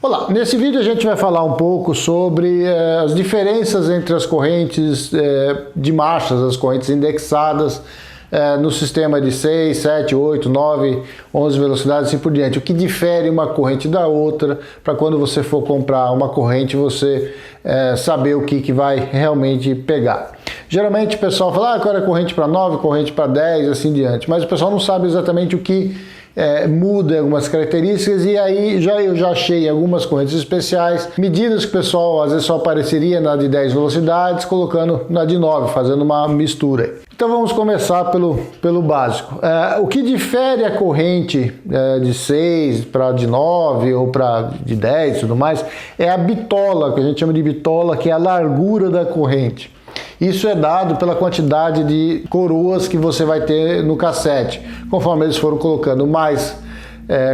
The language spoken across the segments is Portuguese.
Olá, nesse vídeo a gente vai falar um pouco sobre as diferenças entre as correntes de marchas, as correntes indexadas no sistema de 6, 7, 8, 9, 11 velocidades e assim por diante. O que difere uma corrente da outra, para quando você for comprar uma corrente você saber o que vai realmente pegar. Geralmente o pessoal fala, eu quero corrente para 9, corrente para 10 e assim diante, mas o pessoal não sabe exatamente o que muda algumas características, e aí eu já achei algumas correntes especiais, medidas que o pessoal às vezes só apareceria na de 10 velocidades, colocando na de 9, fazendo uma mistura. Então vamos começar pelo básico. O que difere a corrente de 6 para de 9 ou para de 10 e tudo mais, é a bitola, que a gente chama de bitola, que é a largura da corrente. Isso é dado pela quantidade de coroas que você vai ter no cassete. Conforme eles foram colocando mais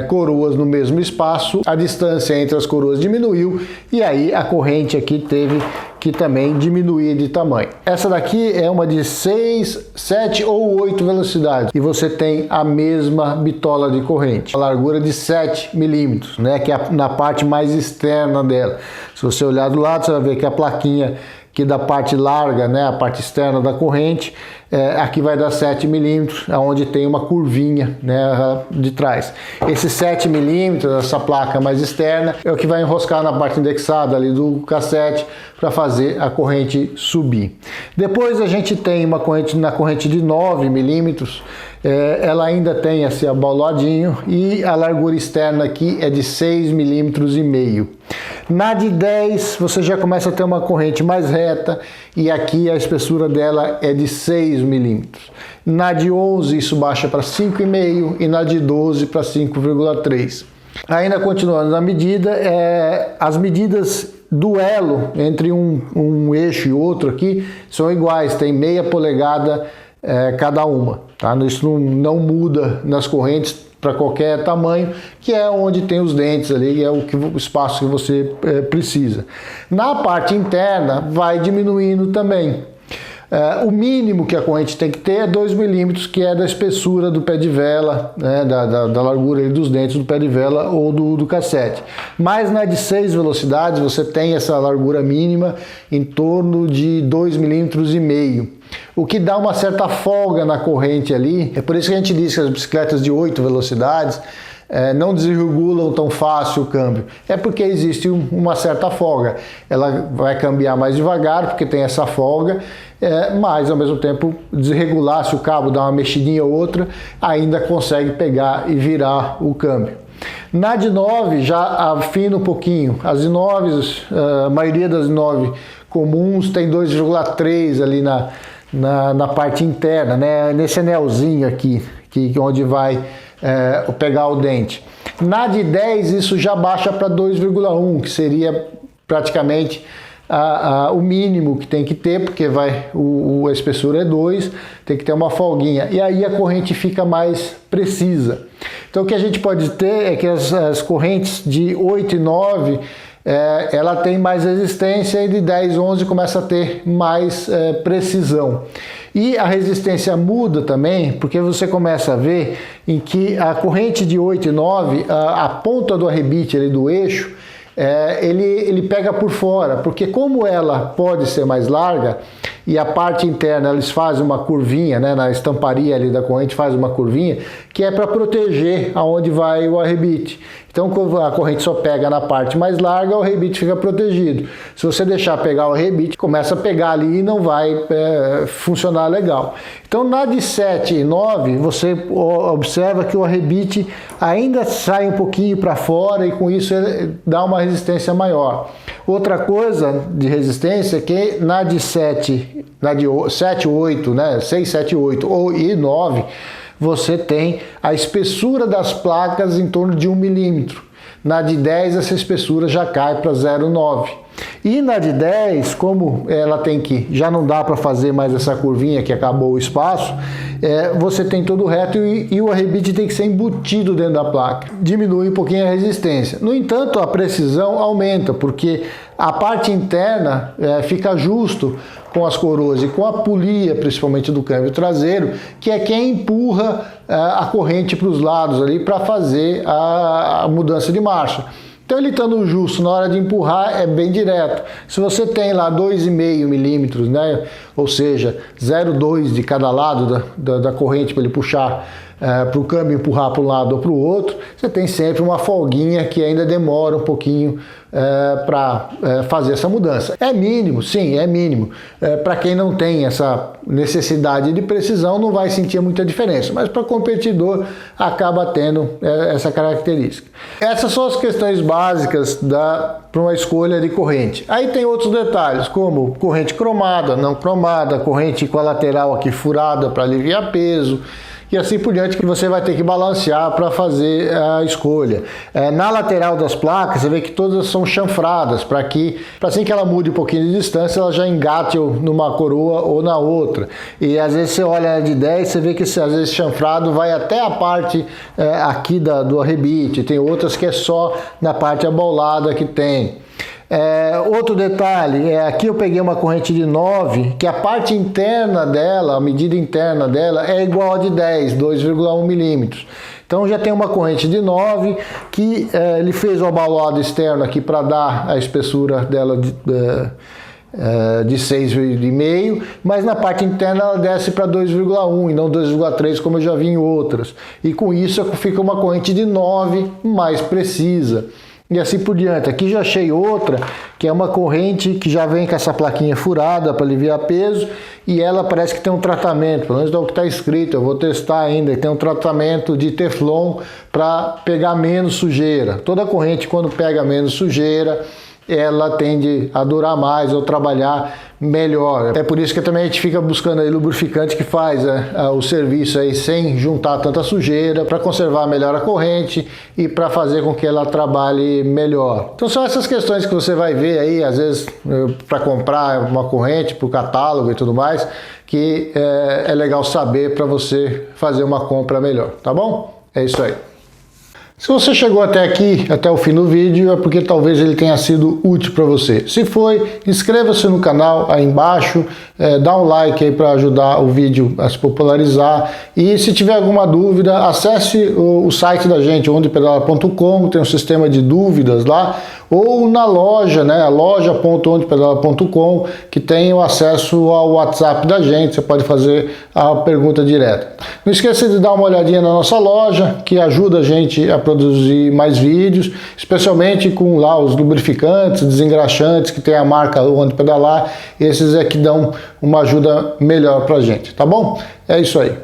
coroas no mesmo espaço, a distância entre as coroas diminuiu e aí a corrente aqui teve que também diminuir de tamanho. Essa daqui é uma de 6, 7 ou 8 velocidades e você tem a mesma bitola de corrente, a largura de 7 milímetros, né, que é na parte mais externa dela. Se você olhar do lado, você vai ver que a plaquinha que da parte larga, né, a parte externa da corrente, aqui vai dar 7 milímetros, onde tem uma curvinha, né, de trás. Esse 7 milímetros, essa placa mais externa, é o que vai enroscar na parte indexada ali do cassete para fazer a corrente subir. Depois a gente tem uma corrente na corrente de 9 milímetros, ela ainda tem esse abauladinho e a largura externa aqui é de 6 milímetros e meio. Na de 10 você já começa a ter uma corrente mais reta e aqui a espessura dela é de 6 milímetros. Na de 11 isso baixa para 5,5 e na de 12 para 5,3. Ainda continuando na medida, as medidas do elo entre um eixo e outro aqui são iguais, tem meia polegada cada uma, tá? Isso não muda nas correntes para qualquer tamanho, que é onde tem os dentes ali, é o espaço que você precisa. Na parte interna vai diminuindo também. O mínimo que a corrente tem que ter é 2 milímetros, que é da espessura do pé de vela, né, da largura ali dos dentes do pé de vela ou do cassete. Mas na de 6 velocidades você tem essa largura mínima em torno de 2 milímetros e meio. O que dá uma certa folga na corrente ali. É por isso que a gente diz que as bicicletas de 8 velocidades não desregulam tão fácil o câmbio. É porque existe uma certa folga. Ela vai cambiar mais devagar porque tem essa folga, mas ao mesmo tempo desregular, se o cabo dá uma mexidinha ou outra, ainda consegue pegar e virar o câmbio. Na de 9 já afina um pouquinho. As de 9, a maioria das 9 comuns tem 2,3 ali na parte interna, né? Nesse anelzinho aqui, onde vai pegar o dente. Na de 10 isso já baixa para 2,1, que seria praticamente o mínimo que tem que ter, porque a espessura é 2, tem que ter uma folguinha, e aí a corrente fica mais precisa. Então o que a gente pode ter é que as correntes de 8 e 9 ela tem mais resistência, e de 10 e 11 começa a ter mais precisão. E a resistência muda também, porque você começa a ver em que a corrente de 8 e 9, a ponta do arrebite ali do eixo, ele pega por fora, porque como ela pode ser mais larga, e a parte interna eles fazem uma curvinha, né, na estamparia ali da corrente faz uma curvinha, que é para proteger aonde vai o arrebite. Então quando a corrente só pega na parte mais larga, o arrebite fica protegido. Se você deixar pegar o arrebite, começa a pegar ali e não vai funcionar legal. Então na de 7 e 9, você observa que o arrebite ainda sai um pouquinho para fora e com isso ele dá uma resistência maior. Outra coisa de resistência é que na de 7, 8, né, 6, 7, 8 e 9, você tem a espessura das placas em torno de 1 milímetro. Na de 10 essa espessura já cai para 0,9. E na de 10, como ela tem que, já não dá para fazer mais essa curvinha que acabou o espaço, você tem todo reto e o arrebite tem que ser embutido dentro da placa. Diminui um pouquinho a resistência. No entanto, a precisão aumenta, porque a parte interna fica justo com as coroas e com a polia, principalmente do câmbio traseiro, que é quem empurra a corrente para os lados ali para fazer a mudança de marcha. Então ele estando justo na hora de empurrar é bem direto. Se você tem lá 2,5 milímetros, né, ou seja, 0,2 de cada lado da corrente para ele puxar para o câmbio empurrar para um lado ou para o outro, você tem sempre uma folguinha que ainda demora um pouquinho para fazer essa mudança. É mínimo, sim, é mínimo. Para quem não tem essa necessidade de precisão, não vai sentir muita diferença, mas para competidor acaba tendo essa característica. Essas são as questões básicas para uma escolha de corrente. Aí tem outros detalhes, como corrente cromada, não cromada, corrente com a lateral aqui furada para aliviar peso, e assim por diante, que você vai ter que balancear para fazer a escolha. Na lateral das placas, você vê que todas são chanfradas, para assim que ela mude um pouquinho de distância, ela já engate numa coroa ou na outra. E às vezes você olha de 10, você vê que às vezes chanfrado vai até a parte aqui do arrebite, tem outras que é só na parte abaulada que tem. Outro detalhe, aqui eu peguei uma corrente de 9, que a parte interna dela, a medida interna dela é igual a de 10, 2,1 milímetros. Então já tem uma corrente de 9 que ele fez o abaulado externo aqui para dar a espessura dela de 6,5, mas na parte interna ela desce para 2,1 e não 2,3 como eu já vi em outras. E com isso fica uma corrente de 9 mais precisa. E assim por diante. Aqui já achei outra, que é uma corrente que já vem com essa plaquinha furada para aliviar peso, e ela parece que tem um tratamento, pelo menos é o que está escrito, eu vou testar ainda, tem um tratamento de Teflon para pegar menos sujeira. Toda corrente, quando pega menos sujeira, ela tende a durar mais ou trabalhar melhor. É por isso que também a gente fica buscando aí lubrificante que faz o serviço aí sem juntar tanta sujeira, para conservar melhor a corrente e para fazer com que ela trabalhe melhor. Então são essas questões que você vai ver aí, às vezes para comprar uma corrente para o catálogo e tudo mais, que é legal saber para você fazer uma compra melhor, tá bom? É isso aí. Se você chegou até aqui, até o fim do vídeo, é porque talvez ele tenha sido útil para você. Se foi, inscreva-se no canal aí embaixo, dá um like aí para ajudar o vídeo a se popularizar. E se tiver alguma dúvida, acesse o site da gente, ondepedala.com, tem um sistema de dúvidas lá, ou na loja, né, loja.ondepedala.com, que tem o acesso ao WhatsApp da gente, você pode fazer a pergunta direta. Não esqueça de dar uma olhadinha na nossa loja, que ajuda a gente a produzir mais vídeos, especialmente com lá os lubrificantes, desengraxantes, que tem a marca Onde Pedalar, esses é que dão uma ajuda melhor pra gente, tá bom? É isso aí.